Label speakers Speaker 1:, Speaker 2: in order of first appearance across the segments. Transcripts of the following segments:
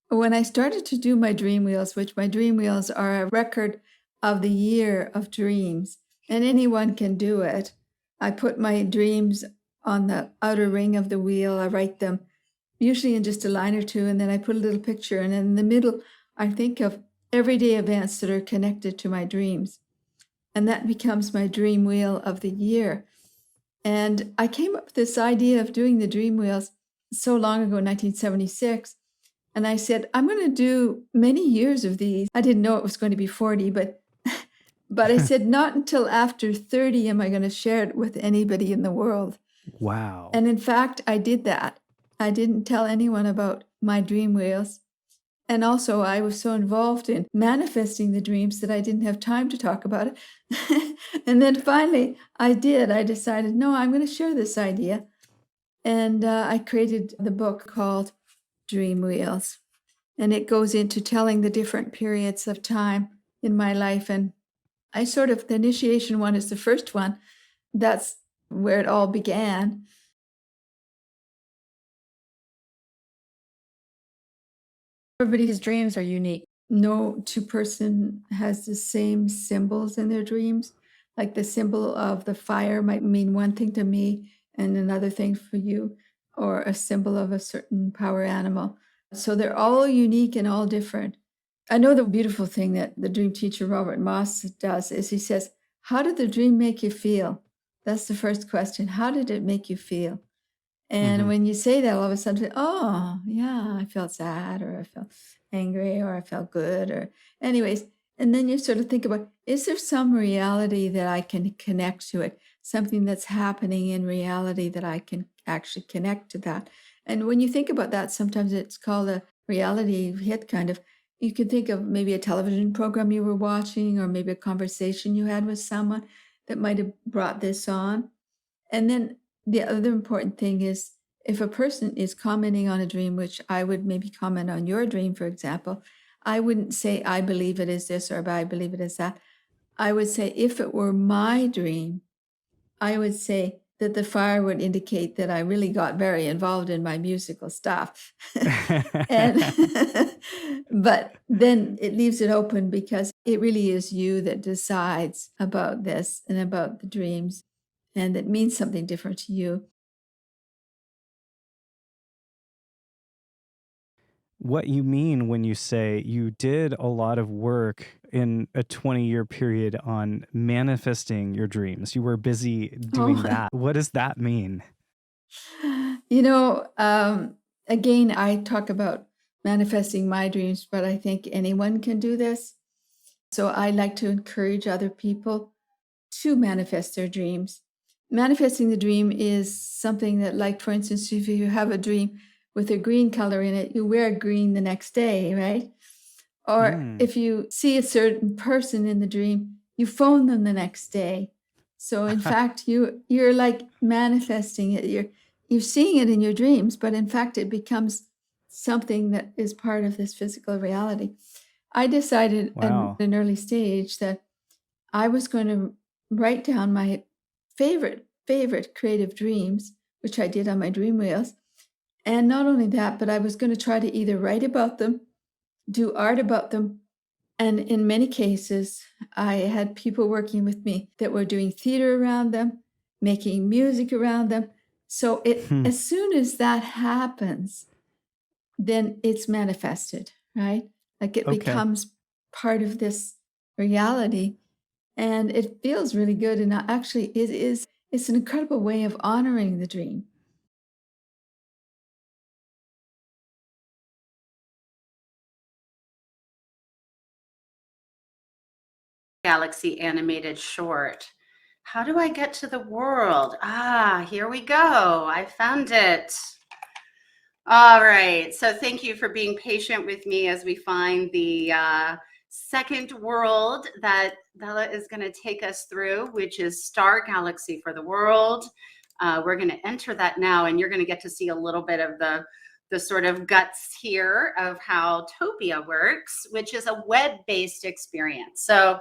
Speaker 1: When I started to do my dream wheels, which my dream wheels are a record of the year of dreams, and anyone can do it. I put my dreams on the outer ring of the wheel. I write them usually in just a line or two, and then I put a little picture, and in the middle, I think of everyday events that are connected to my dreams. And that becomes my dream wheel of the year. And I came up with this idea of doing the dream wheels so long ago, 1976. And I said, I'm going to do many years of these. I didn't know it was going to be 40, but I said, not until after 30 am I going to share it with anybody in the world.
Speaker 2: Wow.
Speaker 1: And in fact, I did that. I didn't tell anyone about my dream wheels. And also, I was so involved in manifesting the dreams that I didn't have time to talk about it. And then finally, I did. I decided, no, I'm going to share this idea. And I created the book called Dream Wheels. And it goes into telling the different periods of time in my life. And I sort of, the initiation one is the first one. That's where it all began.
Speaker 3: Everybody's dreams are unique.
Speaker 1: No two person has the same symbols in their dreams. Like the symbol of the fire might mean one thing to me and another thing for you, or a symbol of a certain power animal. So they're all unique and all different. I know the beautiful thing that the dream teacher Robert Moss does is he says, how did the dream make you feel? That's the first question. How did it make you feel? And when you say that, all of a sudden, oh, yeah, I felt sad, or I felt angry, or I felt good, or anyways. And then you sort of think about, is there some reality that I can connect to it? Something that's happening in reality that I can actually connect to that. And when you think about that, sometimes it's called a reality hit kind of. You can think of maybe a television program you were watching, or maybe a conversation you had with someone that might have brought this on. And then the other important thing is, if a person is commenting on a dream, which I would maybe comment on your dream, for example, I wouldn't say, I believe it is this, or I believe it is that. I would say, if it were my dream, I would say that the fire would indicate that I really got very involved in my musical stuff. And but then it leaves it open, because it really is you that decides about this and about the dreams, and it means something different to you.
Speaker 2: What you mean when you say you did a lot of work in a 20-year period on manifesting your dreams. You were busy doing that. What does that mean?
Speaker 1: Again, I talk about manifesting my dreams, but I think anyone can do this. So I like to encourage other people to manifest their dreams. Manifesting the dream is something that, like, for instance, if you have a dream with a green color in it, you wear green the next day, right? Or if you see a certain person in the dream, you phone them the next day. So in fact, you're like manifesting it. You're seeing it in your dreams, but in fact, it becomes something that is part of this physical reality. I decided
Speaker 2: Wow.
Speaker 1: at an early stage that I was going to write down my favorite creative dreams, which I did on my dream wheels. And not only that, but I was going to try to either write about them, do art about them. And in many cases, I had people working with me that were doing theater around them, making music around them. So as soon as that happens, then it's manifested, right? Like it becomes part of this reality, and it feels really good. And actually, it's an incredible way of honoring the dream.
Speaker 4: Galaxy animated short. How do I get to the world? Here we go. I found it. All right. So thank you for being patient with me as we find the second world that Bella is going to take us through, which is Star Galaxy for the World. We're going to enter that now, and you're going to get to see a little bit of the sort of guts here of how Topia works, which is a web-based experience. So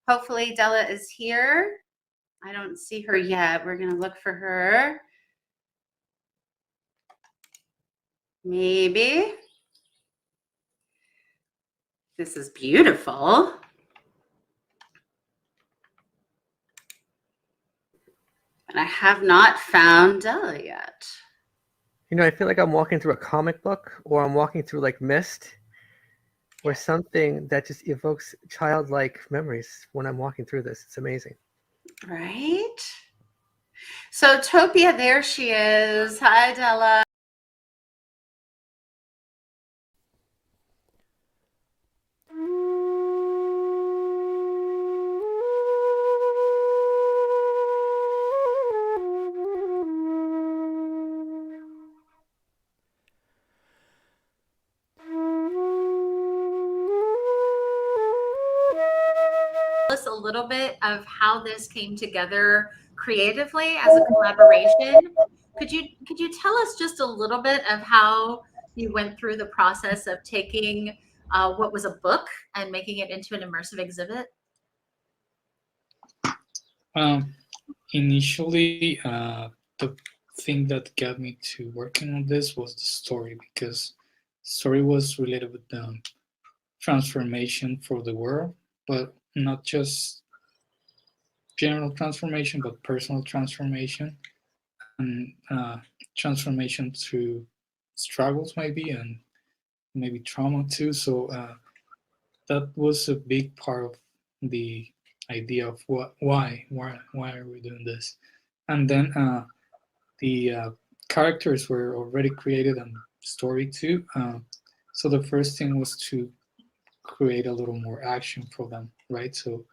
Speaker 4: hopefully Della is here. I don't see her yet. We're going to look for her. Maybe. This is beautiful. And I have not found Della yet.
Speaker 5: You know, I feel like I'm walking through a comic book, or I'm walking through like Mist, or something that just evokes childlike memories when I'm walking through this. It's amazing.
Speaker 4: Right? So Topia, there she is. Hi, Della. Us a little bit of how this came together creatively as a collaboration. Could you tell us just a little bit of how you went through the process of taking what was a book and making it into an immersive exhibit?
Speaker 6: Initially, the thing that got me to working on this was the story, because story was related with the transformation for the world, but not just general transformation, but personal transformation, and transformation through struggles maybe, and maybe trauma too. So that was a big part of the idea of why are we doing this. And then the characters were already created, and story too. So the first thing was to create a little more action for them, right? So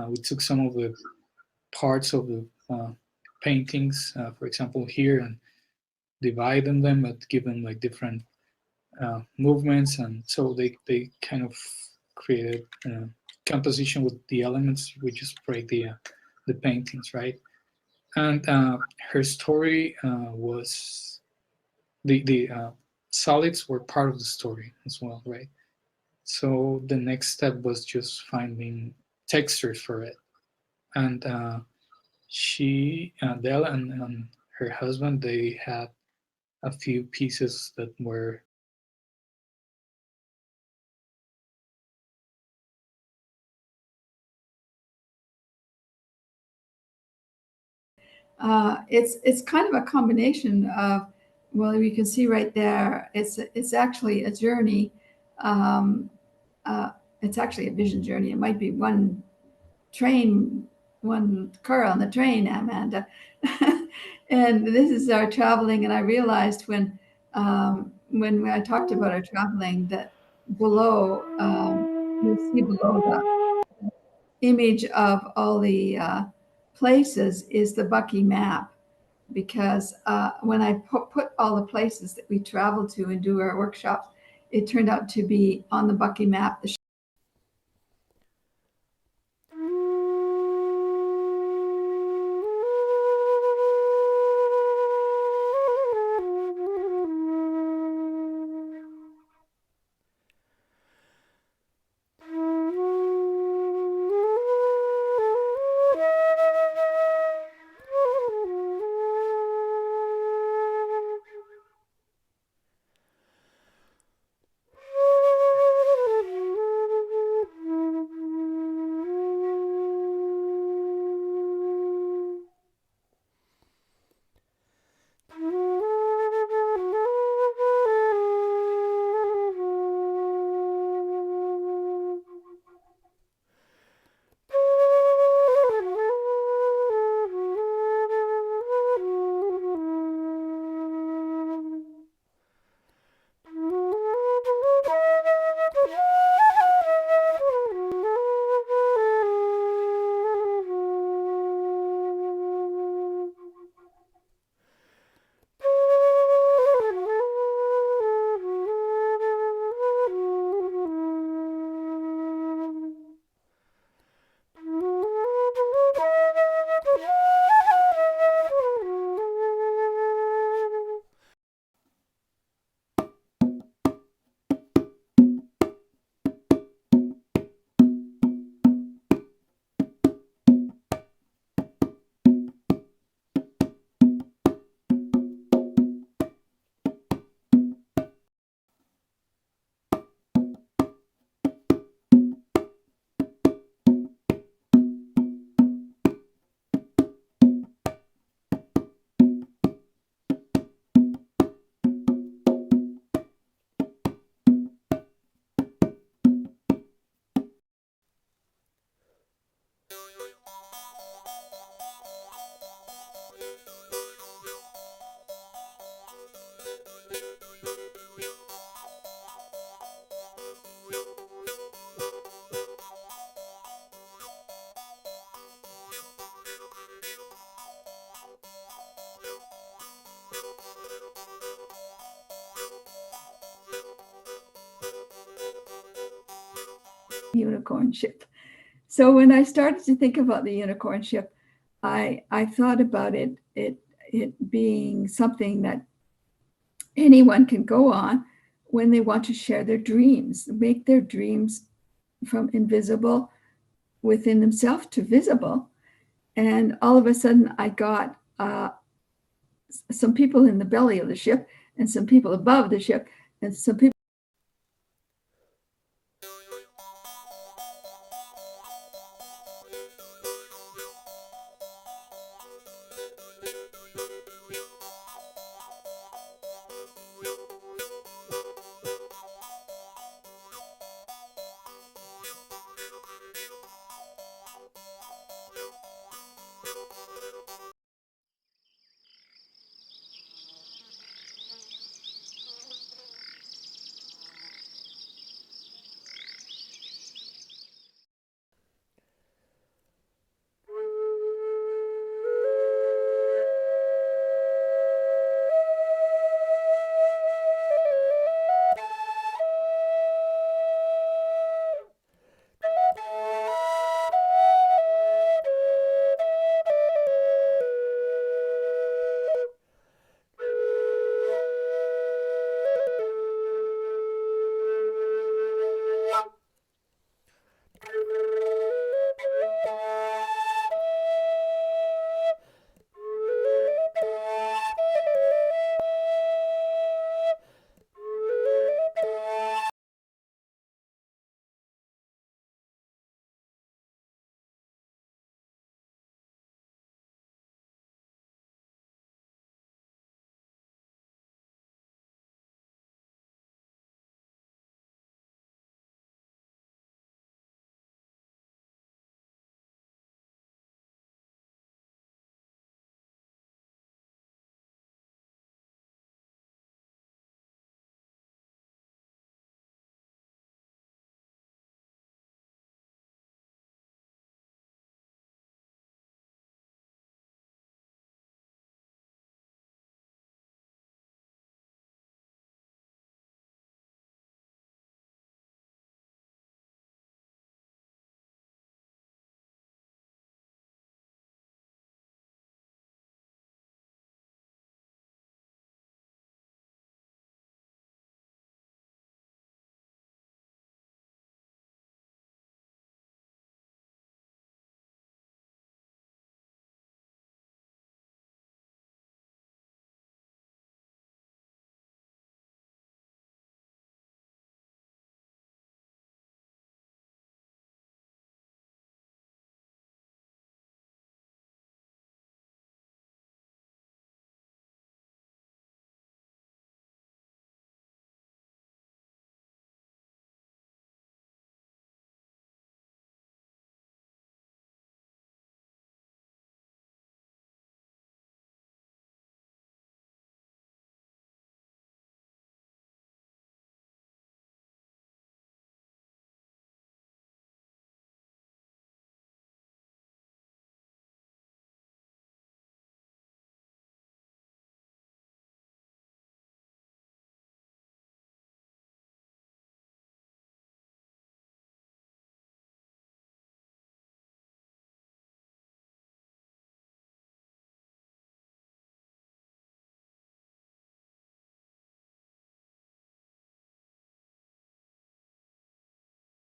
Speaker 6: we took some of the parts of the paintings, for example, here, and divide them, but give them like different movements, and so they kind of created composition with the elements. We just break the paintings, right? And her story was the solids were part of the story as well, right? So the next step was just finding textures for it, and she, Della, and her husband, they had a few pieces that were
Speaker 1: It's kind of a combination of, well, you can see right there, it's actually a journey. Um, it's actually a vision journey. It might be one car on the train, Amanda. And this is our traveling. And I realized when I talked about our traveling that below, you'll see below the image of all the places is the Bucky map, because when I put all the places that we travel to and do our workshops, it turned out to be on the Bucky map. unicorn ship. So when I started to think about the unicorn ship, I thought about it being something that anyone can go on when they want to share their dreams, make their dreams from invisible within themselves to visible. And all of a sudden I got some people in the belly of the ship and some people above the ship and some people